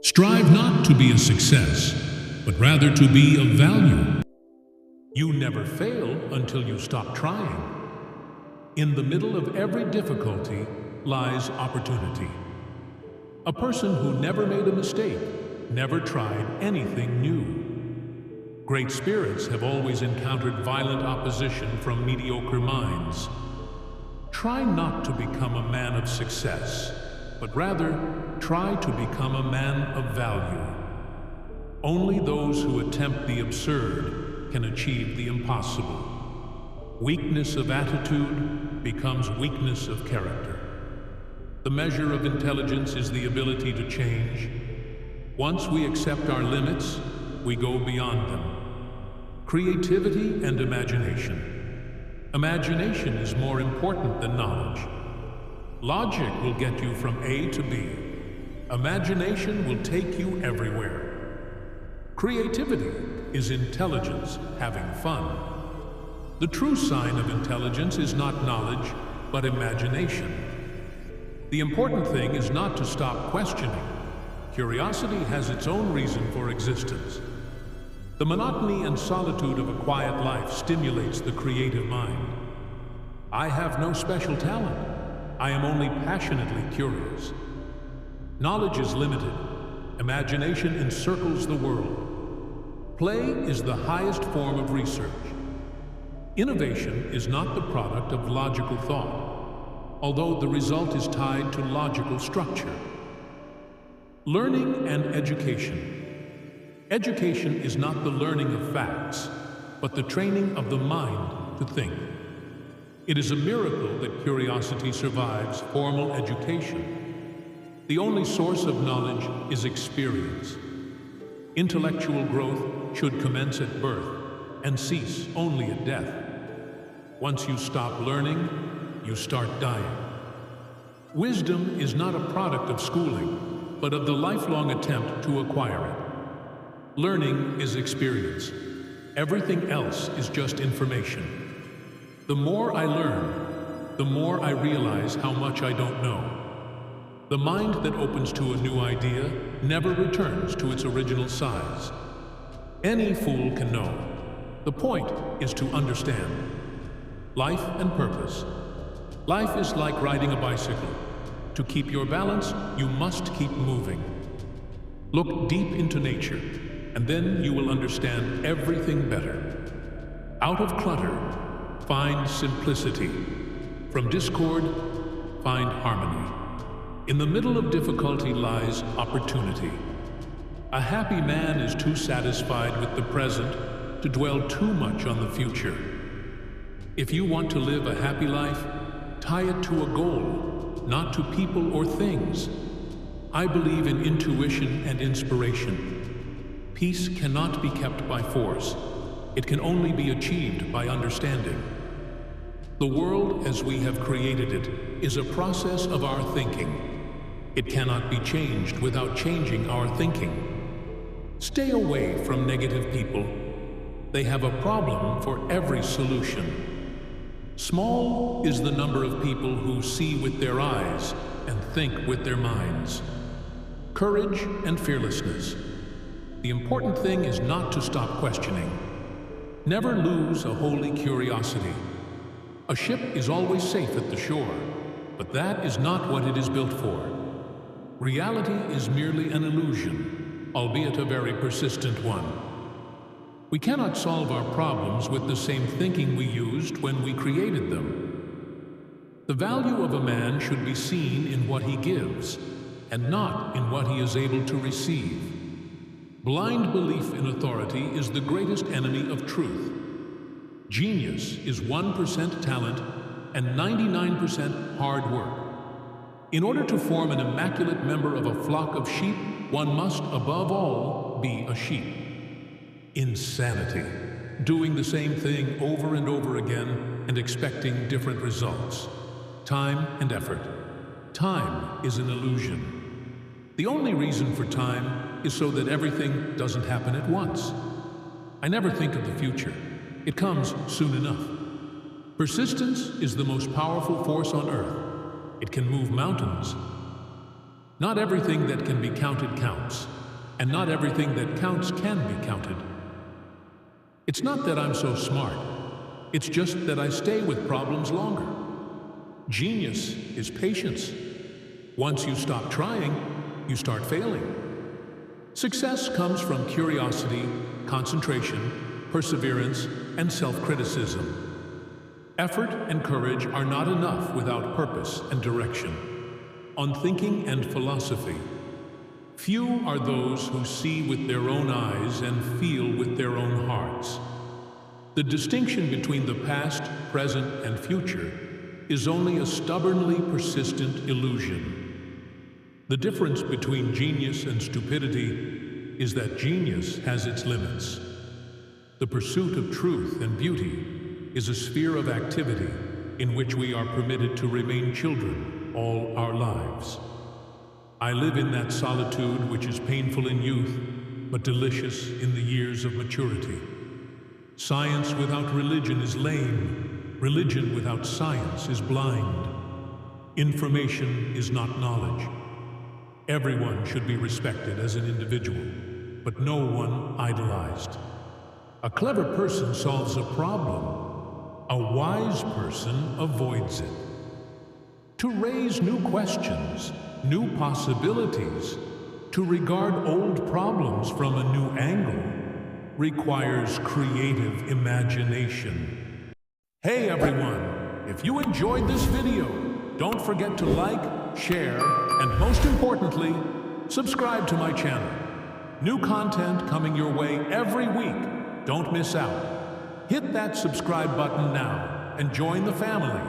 Strive not to be a success, but rather to be of value. You never fail until you stop trying. In the middle of every difficulty lies opportunity. A person who never made a mistake never tried anything new. Great spirits have always encountered violent opposition from mediocre minds. Try not to become a man of success, but rather try to become a man of value. Only those who attempt the absurd can achieve the impossible. Weakness of attitude becomes weakness of character. The measure of intelligence is the ability to change. Once we accept our limits, we go beyond them. Creativity and imagination. Imagination is more important than knowledge. Logic will get you from A to B. Imagination will take you everywhere. Creativity is intelligence having fun. The true sign of intelligence is not knowledge, but imagination. The important thing is not to stop questioning. Curiosity has its own reason for existence. The monotony and solitude of a quiet life stimulates the creative mind. I have no special talent. I am only passionately curious. Knowledge is limited. Imagination encircles the world. Play is the highest form of research. Innovation is not the product of logical thought, although the result is tied to logical structure. Learning and education. Education is not the learning of facts, but the training of the mind to think. It is a miracle that curiosity survives formal education. The only source of knowledge is experience. Intellectual growth should commence at birth and cease only at death. Once you stop learning, you start dying. Wisdom is not a product of schooling, but of the lifelong attempt to acquire it. Learning is experience. Everything else is just information. The more I learn, the more I realize how much I don't know. The mind that opens to a new idea never returns to its original size. Any fool can know. The point is to understand. Life and purpose. Life is like riding a bicycle. To keep your balance, you must keep moving. Look deep into nature, and then you will understand everything better. Out of clutter, find simplicity. From discord, find harmony. In the middle of difficulty lies opportunity. A happy man is too satisfied with the present to dwell too much on the future. If you want to live a happy life, tie it to a goal, not to people or things. I believe in intuition and inspiration. Peace cannot be kept by force. It can only be achieved by understanding. The world as we have created it is a process of our thinking. It cannot be changed without changing our thinking. Stay away from negative people. They have a problem for every solution. Small is the number of people who see with their eyes and think with their minds. Courage and fearlessness. The important thing is not to stop questioning. Never lose a holy curiosity. A ship is always safe at the shore, but that is not what it is built for. Reality is merely an illusion, albeit a very persistent one. We cannot solve our problems with the same thinking we used when we created them. The value of a man should be seen in what he gives, and not in what he is able to receive. Blind belief in authority is the greatest enemy of truth. Genius is 1% talent and 99% hard work. In order to form an immaculate member of a flock of sheep, one must, above all, be a sheep. Insanity. Doing the same thing over and over again and expecting different results. Time and effort. Time is an illusion. The only reason for time is so that everything doesn't happen at once. I never think of the future. It comes soon enough. Persistence is the most powerful force on earth. It can move mountains. Not everything that can be counted counts. and not everything that counts can be counted. It's not that I'm so smart, it's just that I stay with problems longer. Genius is patience. Once you stop trying, you start failing. Success comes from curiosity, concentration, perseverance, and self-criticism. Effort and courage are not enough without purpose and direction. On thinking and philosophy, few are those who see with their own eyes and feel with their own hearts. The distinction between the past, present, and future is only a stubbornly persistent illusion. The difference between genius and stupidity is that genius has its limits. The pursuit of truth and beauty is a sphere of activity in which we are permitted to remain children all our lives. I live in that solitude which is painful in youth, but delicious in the years of maturity. Science without religion is lame. Religion without science is blind. Information is not knowledge. Everyone should be respected as an individual, but no one idolized. A clever person solves a problem. A wise person avoids it. To raise new questions, new possibilities, to regard old problems from a new angle, requires creative imagination. Hey everyone, if you enjoyed this video, don't forget to like, share, and most importantly, subscribe to my channel. New content coming your way every week. Don't miss out. Hit that subscribe button now and join the family.